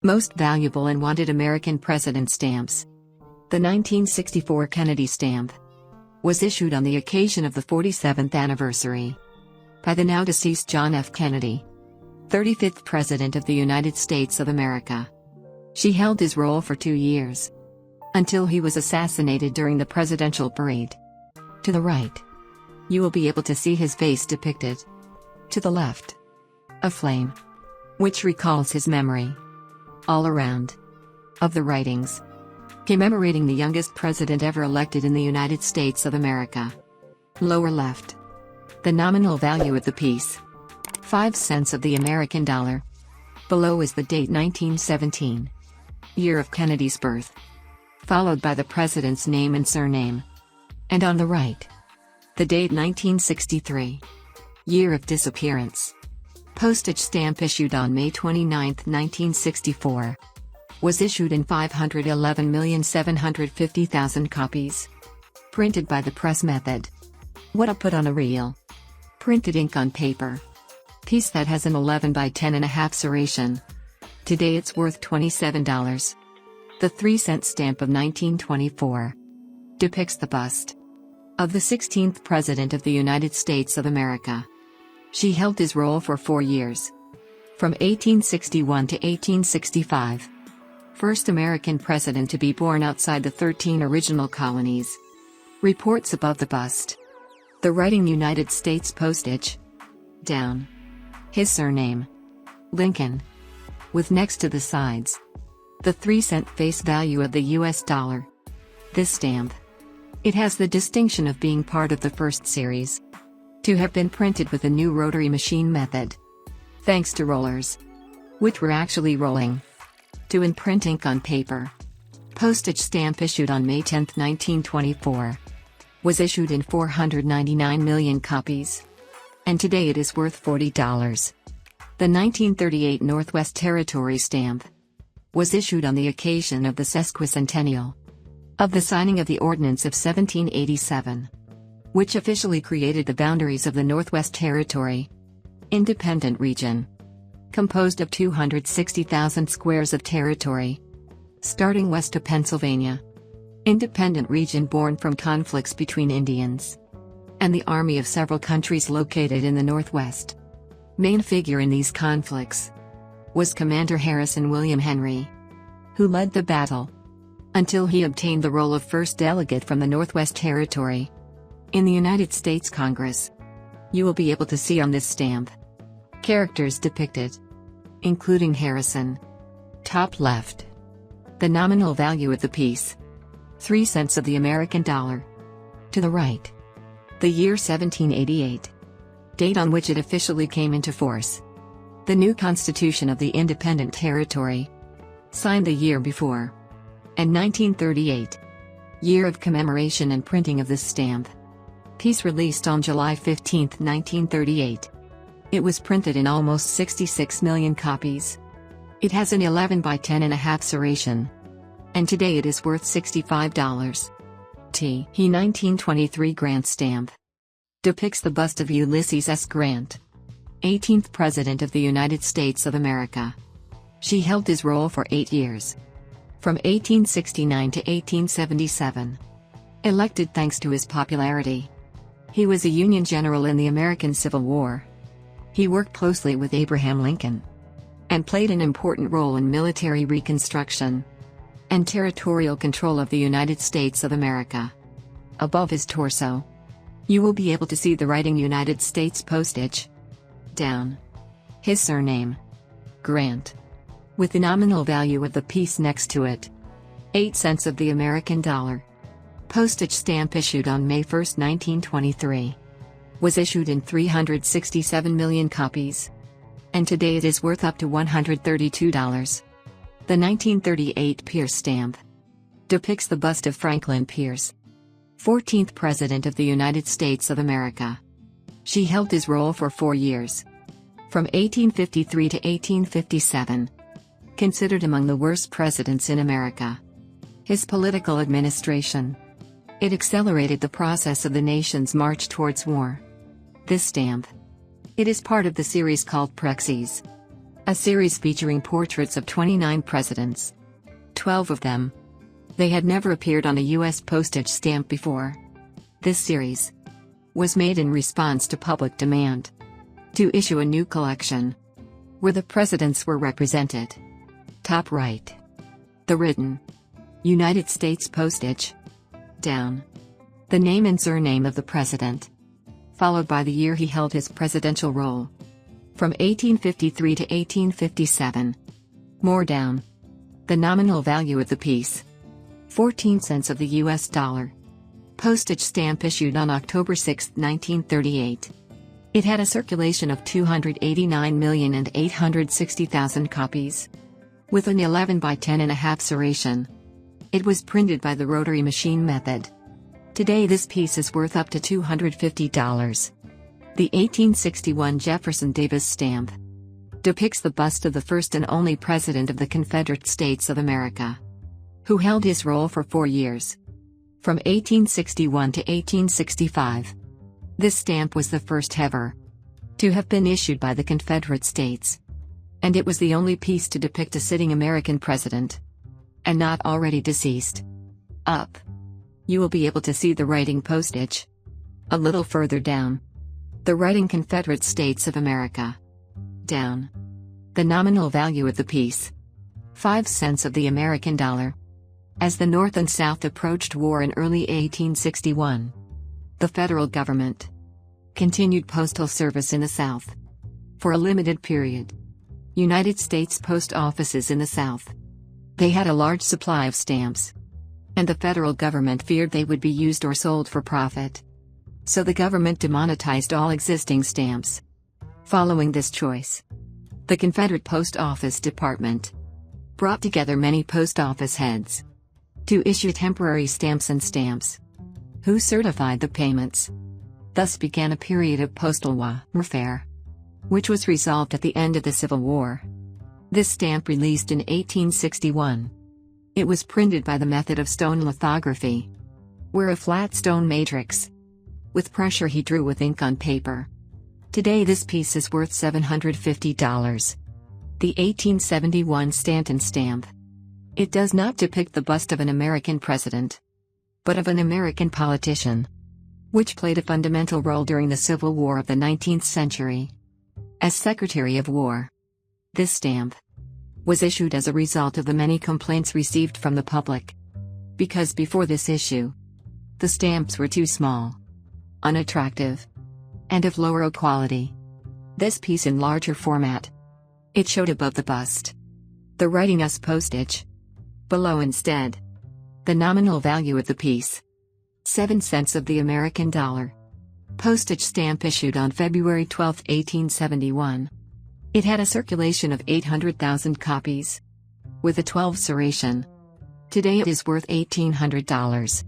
Most Valuable and Wanted American President Stamps. The 1964 Kennedy stamp was issued on the occasion of the 47th anniversary by the now deceased John F. Kennedy, 35th President of the United States of America. She held his role for 2 years, until he was assassinated during the presidential parade. To the right, you will be able to see his face depicted. To the left, a flame, which recalls his memory. All around, of the writings commemorating the youngest president ever elected in the United States of America. Lower left, the nominal value of the piece, 5 cents of the American dollar. Below is the date 1917, year of Kennedy's birth, followed by the president's name and surname. And on the right, the date 1963, year of disappearance. Postage stamp issued on May 29, 1964. Was issued in 511,750,000 copies. Printed by the press method. What a put on a reel. Printed ink on paper. Piece that has an 11 by 10.5 serration. Today it's worth $27. The 3-cent stamp of 1924 depicts the bust of the 16th President of the United States of America. She held his role for 4 years, from 1861 to 1865. First American president to be born outside the 13 original colonies. Reports above the bust. The writing United States postage. Down. His surname. Lincoln. With next to the sides, the 3-cent face value of the US dollar. This stamp. It has the distinction of being part of the first series to have been printed with a new rotary machine method, thanks to rollers, which were actually rolling, to imprint ink on paper. Postage stamp issued on May 10, 1924. Was issued in 499 million copies. And today it is worth $40. The 1938 Northwest Territory stamp was issued on the occasion of the sesquicentennial of the signing of the Ordinance of 1787, which officially created the boundaries of the Northwest Territory, independent region, composed of 260,000 squares of territory, starting west of Pennsylvania. Independent region born from conflicts between Indians and the army of several countries located in the Northwest. Main figure in these conflicts was Commander Harrison William Henry, who led the battle until he obtained the role of first delegate from the Northwest Territory in the United States Congress. You will be able to see on this stamp characters depicted, including Harrison. Top left, the nominal value of the piece, 3 cents of the American dollar. To the right, the year 1788, date on which it officially came into force. The new Constitution of the Independent Territory, signed the year before. And 1938, year of commemoration and printing of this stamp. Piece released on July 15, 1938. It was printed in almost 66 million copies. It has an 11 by 10.5 serration. And today it is worth $65. He 1923 Grant stamp depicts the bust of Ulysses S. Grant, 18th President of the United States of America. She held his role for 8 years, from 1869 to 1877. Elected thanks to his popularity. He was a Union general in the American Civil War. He worked closely with Abraham Lincoln and played an important role in military reconstruction and territorial control of the United States of America. Above his torso, you will be able to see the writing United States postage. Down, his surname, Grant, with the nominal value of the piece next to it, 8 cents of the American dollar. Postage stamp issued on May 1, 1923. Was issued in 367 million copies. And today it is worth up to $132. The 1938 Pierce stamp depicts the bust of Franklin Pierce, 14th President of the United States of America. She held his role for 4 years, from 1853 to 1857. Considered among the worst presidents in America. His political administration. It accelerated the process of the nation's march towards war. This stamp. It is part of the series called Prexes. A series featuring portraits of 29 presidents. 12 of them. They had never appeared on a U.S. postage stamp before. This series was made in response to public demand to issue a new collection where the presidents were represented. Top right. The written United States postage. Down. The name and surname of the president, followed by the year he held his presidential role. From 1853 to 1857. More down. The nominal value of the piece. 14 cents of the U.S. dollar. Postage stamp issued on October 6, 1938. It had a circulation of 289,860,000 copies. With an 11 by 10.5 serration. It was printed by the rotary machine method. Today this piece is worth up to $250. The 1861 Jefferson Davis stamp depicts the bust of the first and only President of the Confederate States of America, who held his role for 4 years. From 1861 to 1865. This stamp was the first ever to have been issued by the Confederate States. And it was the only piece to depict a sitting American president, and not already deceased. Up. You will be able to see the writing postage. A little further down. The writing Confederate States of America. Down. The nominal value of the piece. 5 cents of the American dollar. As the North and South approached war in early 1861, the federal government continued postal service in the South. For a limited period. United States post offices in the South. They had a large supply of stamps. And the federal government feared they would be used or sold for profit. So the government demonetized all existing stamps. Following this choice, the Confederate Post Office Department brought together many post office heads to issue temporary stamps and stamps who certified the payments. Thus began a period of postal warfare, which was resolved at the end of the Civil War. This stamp released in 1861. It was printed by the method of stone lithography, where a flat stone matrix with pressure he drew with ink on paper. Today this piece is worth $750. The 1871 Stanton stamp. It does not depict the bust of an American president, but of an American politician, which played a fundamental role during the Civil War of the 19th century. As Secretary of War, this stamp was issued as a result of the many complaints received from the public. Because before this issue, the stamps were too small, unattractive, and of lower quality. This piece in larger format. It showed above the bust the writing US postage. Below instead, the nominal value of the piece. 7 cents of the American dollar. Postage stamp issued on February 12, 1871. It had a circulation of 800,000 copies, with a 12 serration. Today it is worth $1,800.